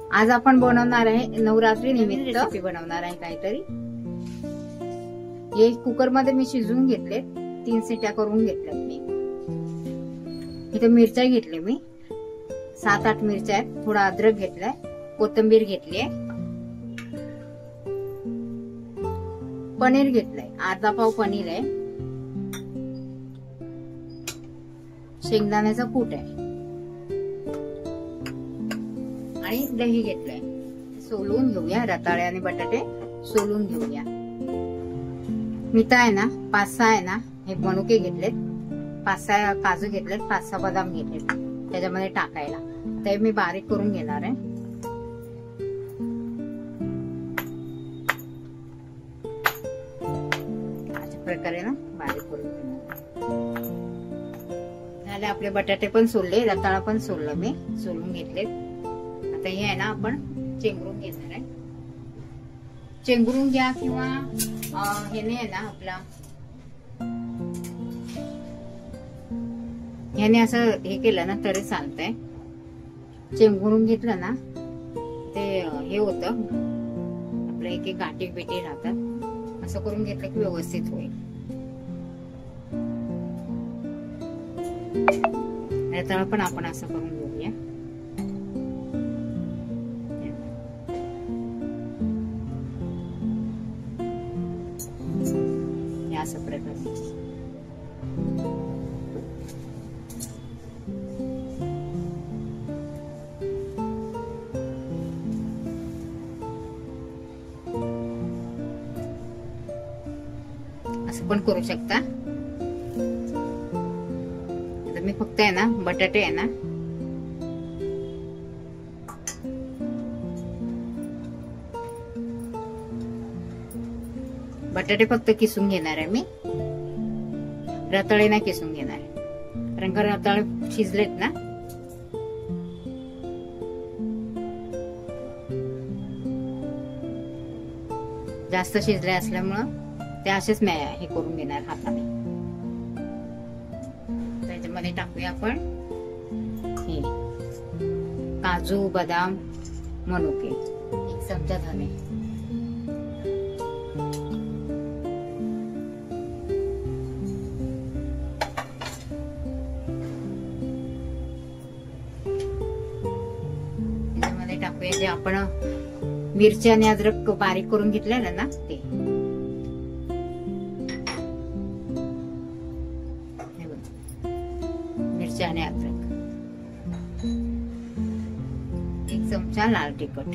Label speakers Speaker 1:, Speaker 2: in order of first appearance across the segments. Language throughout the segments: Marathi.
Speaker 1: आज आपण बनवणार आहे नवरात्री निमित्त रेसिपी बनवणार आहे काहीतरी। हे कुकर मध्ये मी शिजवून घेतले, 3 शिट्या करून घेतल्यात मी। इथे मिरच्या घेतल्या मी 7-8 मिरच्या आहेत, थोडा अद्रक घेतलाय, कोथिंबीर घेतली आहे, पनीर घेतलंय, अर्धा पाव पनीर आहे, शेंगदाण्याचा कूट आहे आणि दही घेतलंय। सोलून घेऊया, रताळे आणि बटाटे सोलून घेऊया। मी तर आहे ना 5-6 आहे ना हे मनुके घेतलेत, 5-6 काजू घेतलेत, 5-6 बदाम घेतलेत त्याच्यामध्ये टाकायला। ते मी बारीक करून घेणार आहे। अशा प्रकारे ना बारीक करून घेणार। झाले आपले बटाटे पण सोलले, रताळा पण सोलला मी, सोलून घेतलेत। आता हे आहे ना आपण चेंगरून घेणार आहे। चेंगरून घ्या किंवा हे नाही आहे ना आपला ह्याने असं हे केलं ना तरी चालतंय। चेंगरून घेतलं ना ते हे होतं आपलं, एक गाठी बिठी राहतात, असं करून घेतलं की व्यवस्थित होईल। रताळा पण आपण असं करून घेऊया। असं प्रकारे असं पण करू शकता। आता मी फक्त आहे ना बटाटे आहे ना बटाटे फक्त किसून घेणार आहे मी, रताळे नाही किसून घेणार कारण का रताळे शिजलेत ना। जास्त शिजले असल्यामुळं ते असेच मी हे करून घेणार हाताने। त्याच्यामध्ये टाकूया आपण हे काजू, बदाम, मनुके, 1 चमचा धने, त्याच्यामध्ये टाकूया जे आपण मिरची आणि अद्रक बारीक करून घेतलेलं ना ते। मिरची आणि अद्रक, 1 चमचा लाल तिखट,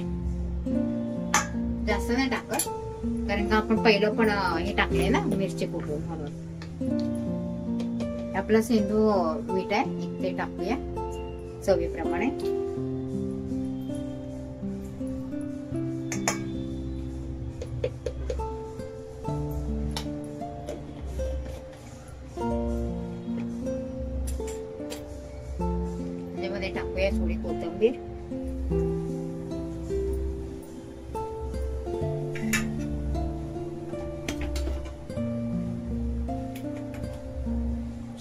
Speaker 1: जास्त नाही टाकत कारण का आपण पहिलं पण हे टाकले ना मिरची कुटून, म्हणून। आपलं सिंधू मीठ आहे ते टाकूया चवीप्रमाणे। त्याच्यामध्ये टाकूया थोडी कोथिंबीर,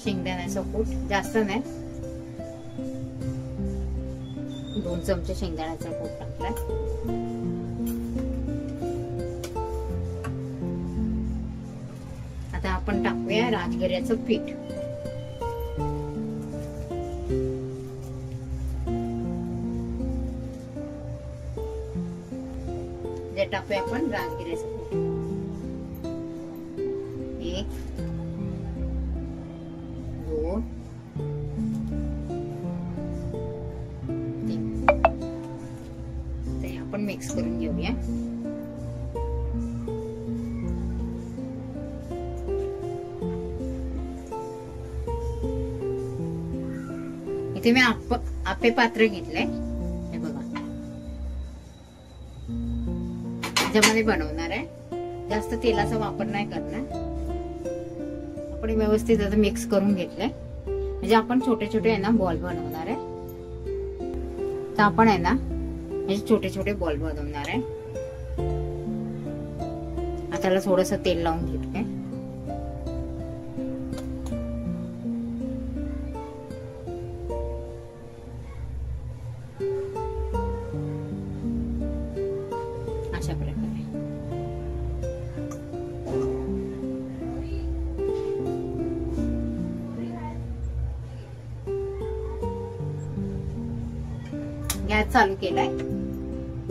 Speaker 1: शेंगदाण्याचा कूट, जास्त नाही, 2 चमचे शेंगदाण्याचा कूट टाकलाय। आता आपण टाकूया राजगिऱ्याचं पीठ, जे टाकूया आपण राजगिऱ्याचं पीठ, 1 2 3 ते आपण मिक्स करून घेऊया। इथे मी आप्पे पात्र घेतलंय, हे बघा, त्याच्यामध्ये बनवणार आहे। जास्त तेलाचा वापर नाही करणार आपण, व्यवस्थित आता मिक्स करून घेतलंय। म्हणजे आपण छोटे छोटे आहे ना बॉल बनवणार आहे। तर आपण आहे ना हे छोटे छोटे बॉल बनवणार आहे। आता त्याला थोडंसं तेल लावून घेतलंय। अशा प्रकारे गॅस चालू केलाय.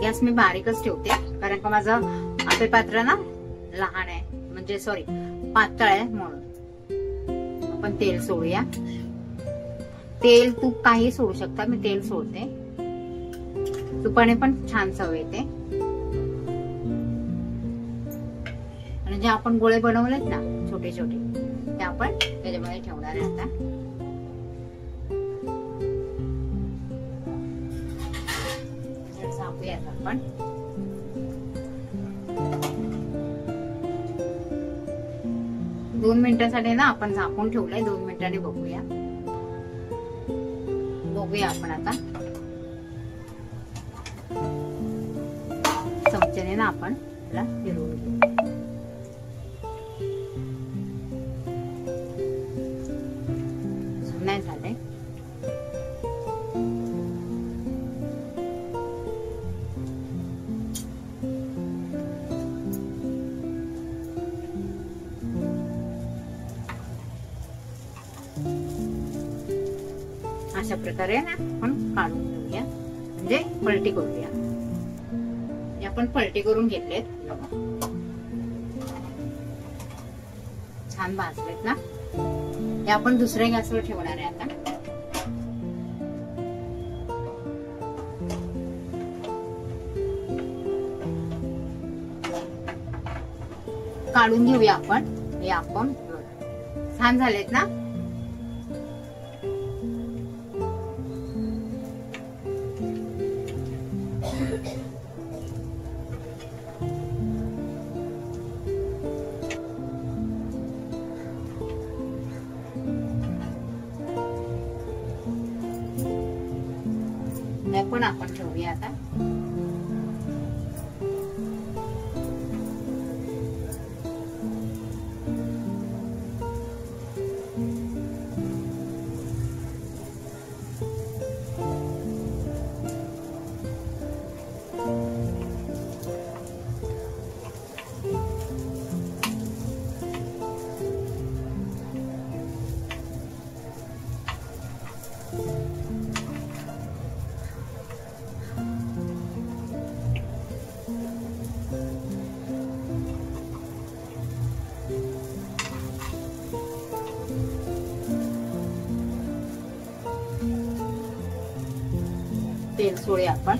Speaker 1: गॅस मी बारीकच ठेवते कारण का माझं आपे पात्र ना लहान आहे, म्हणजे सॉरी पातळ आहे, म्हणून. आपण तेल सोडूया. तेल तूप काही सोडू शकता, मी तेल सोडते. तुपाने पण छान चव येते. आणि जे आपण गोळे बनवलेत ना छोटे छोटे, ते आपण त्याच्यामध्ये ठेवणार आहे. आता झाकूयात आपण. दोन मिनिटांसाठी ना आपण झाकून ठेवलंय. 2 मिनिटांनी बघूया आपण. आता चमच्याने ना आपण त्याला फिरवून घेऊ. नाही झालंय. अशा प्रकारे ना आपण काढून घेऊया, म्हणजे पलटी करूया. आपण पलटी करून घेतलेत, छान भाजलेत ना. हे आपण दुसऱ्या गॅसवर ठेवणार आहे. आता काढून घेऊया आपण. हे आपण छान झालेत ना. पण आपण ठेवूया आता. तेल सोडूया आपण.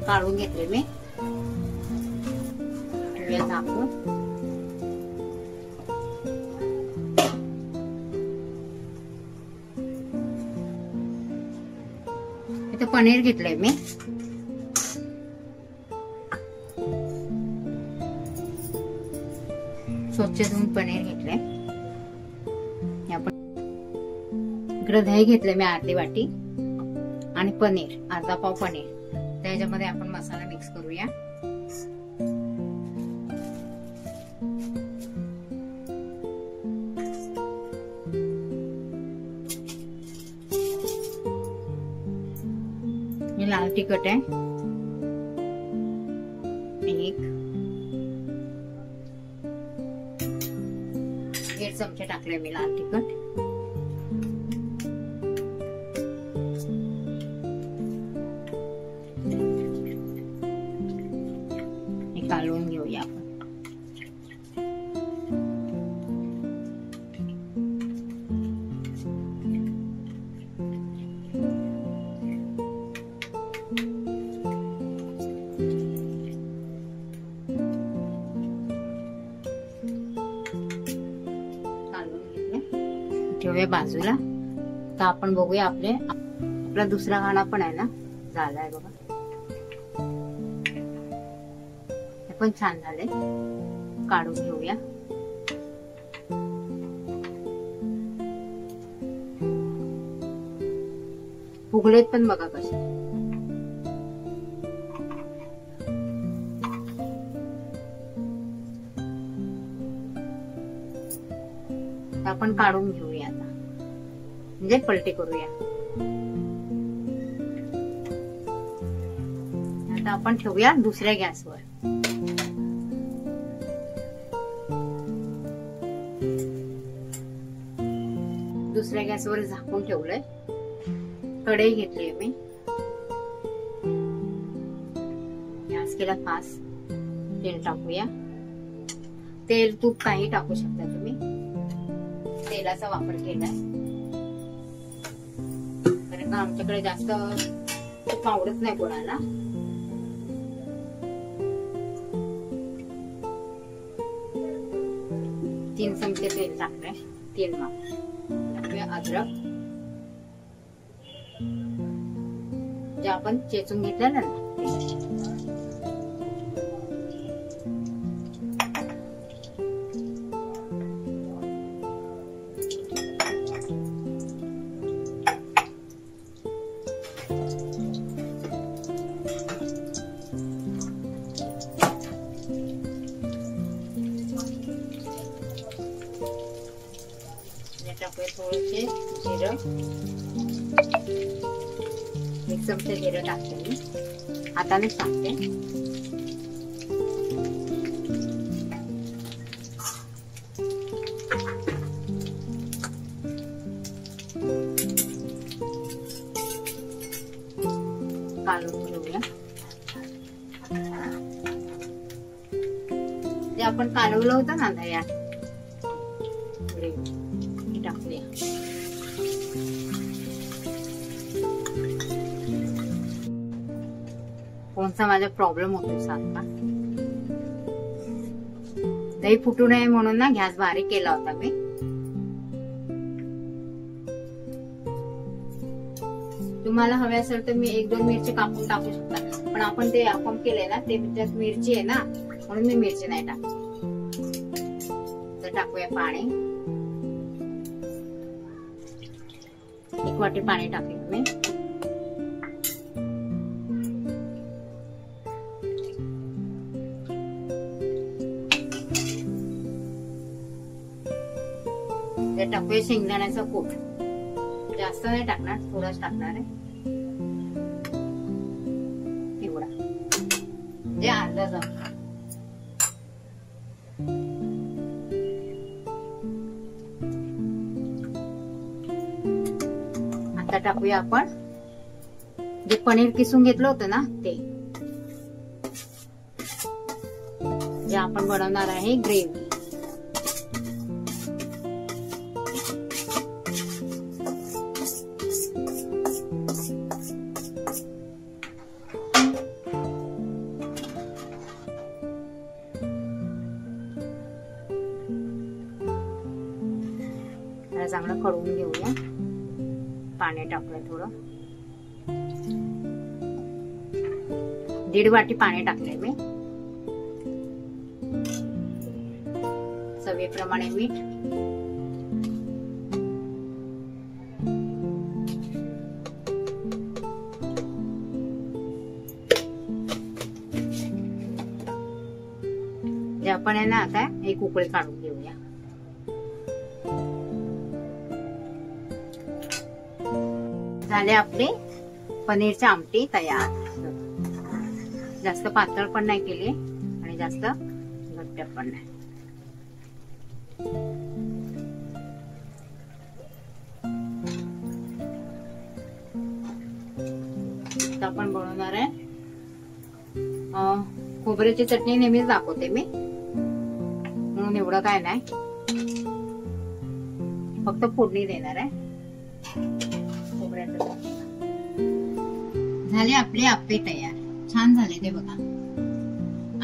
Speaker 1: काढून घेतले मी. झाकून इथे पनीर घेतलंय मी. स्वच्छ धुवून पनीर घेतलंय. इकडे दही घेतलंय मी अर्धी वाटी आणि पनीर अर्धा पाव पनीर. त्याच्यामध्ये आपण मसाला मिक्स करूया. लाल तिखट आहे 1 चमचे टाकले मी लाल तिखट. हे कालवून घेऊया आपण. ठेवूया बाजूला. तर आपण बघूया आपला दुसरा गाणा पण आहे ना झालाय बघा. हे पण छान झाले. काढून घेऊया. फुगलेत पण बघा कसे. आपण काढून घेऊया आता, म्हणजे पलटी करूया. आता आपण ठेवूया दुसऱ्या गॅसवर. दुसऱ्या गॅसवर झाकून ठेवलंय. कढई घेतली मी, गॅस केला फास्ट. तेल टाकूया. तेल तूप काही टाकू शकता तुम्ही. तेलाचा वापर केलाय कारण का आमच्याकडे जास्त तूप आवडत नाही कोणाला. तीन चमचे तेल टाकलंय. तेल टाकूया अद्रक जे आपण चेचून घेतलेलं ना. टाकूया थोडेसे जिरं. 1 चमचा जिरं टाकते मी, हातानेच टाकते. काढून घेऊया. जे आपण कालवलं होतं ना दह्यात, टाकूया. कोणता माझा प्रॉब्लेम होतो सारखा. दही फुटू नये म्हणून ना गॅस बारीक केला होता मी. तुम्हाला हवे असेल तर मी 1-2 मिरची कापून टाकू शकता, पण आपण ते आपण केलंय ना ते त्यात मिरची आहे ना म्हणून मी मिरची नाही टाकली. तर टाकूया पाणी. 1 वाटी पाणी टाकले मी. टाकूया शेंगदाण्याचा कूट. जास्त नाही टाकणार, थोडाच टाकणार आहे. एवढा म्हणजे अर्धा चमचा. आता टाकूया आपण जे पनीर किसून घेतलं होतं ना ते, जे आपण बनवणार आहे ग्रेव्ही. चांगलं कढवून घेऊया. पाणी टाकूया थोडं. 1.5 वाटी पाणी टाकले मी. चवीप्रमाणे मीठ. जे आपण आहे ना आता एक उकळी काढून घेऊया. झाले आपले पनीरची आमटी तयार. जास्त पातळ पण नाही केली आणि जास्त घट्ट पण नाही. आपण बनवणार आहे खोबऱ्याची चटणी. नेहमीच दाखवते मी म्हणून एवढं काय नाही, फक्त फोडणी देणार आहे. झाले आपले आप्पे तयार. छान झाले ते बघा.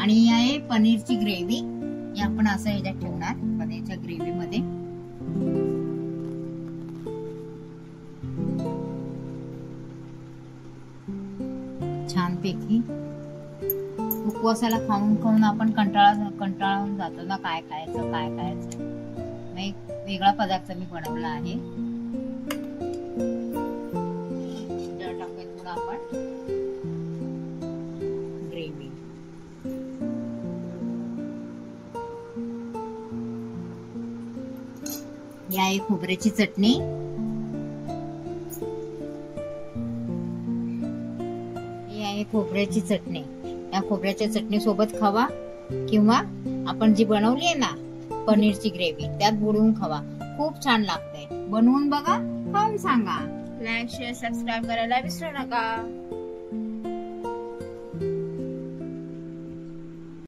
Speaker 1: आणि ही आहे पनीरची ग्रेव्ही. हे आपण असं ह्याच्यात ठेवणार पनीरच्या ग्रेव्ही मध्ये. छान पैकी. उपवासाला खाऊन खाऊन आपण कंटाळून जातो ना, काय खायचं. मग एक वेगळा पदार्थ मी बनवला आहे. आपण ग्रेव्ही. ही आहे खोबऱ्याची चटणी. ही आहे खोबऱ्याची चटणी. या खोबऱ्याच्या चटणी सोबत खावा किंवा आपण जी बनवली आहे ना पनीरची ग्रेव्ही त्यात बुडवून खावा. खूप छान लागते. बनवून बघा, खाऊन सांगा.
Speaker 2: लाईक शेअर सबस्क्राईब करायला विसरू नका.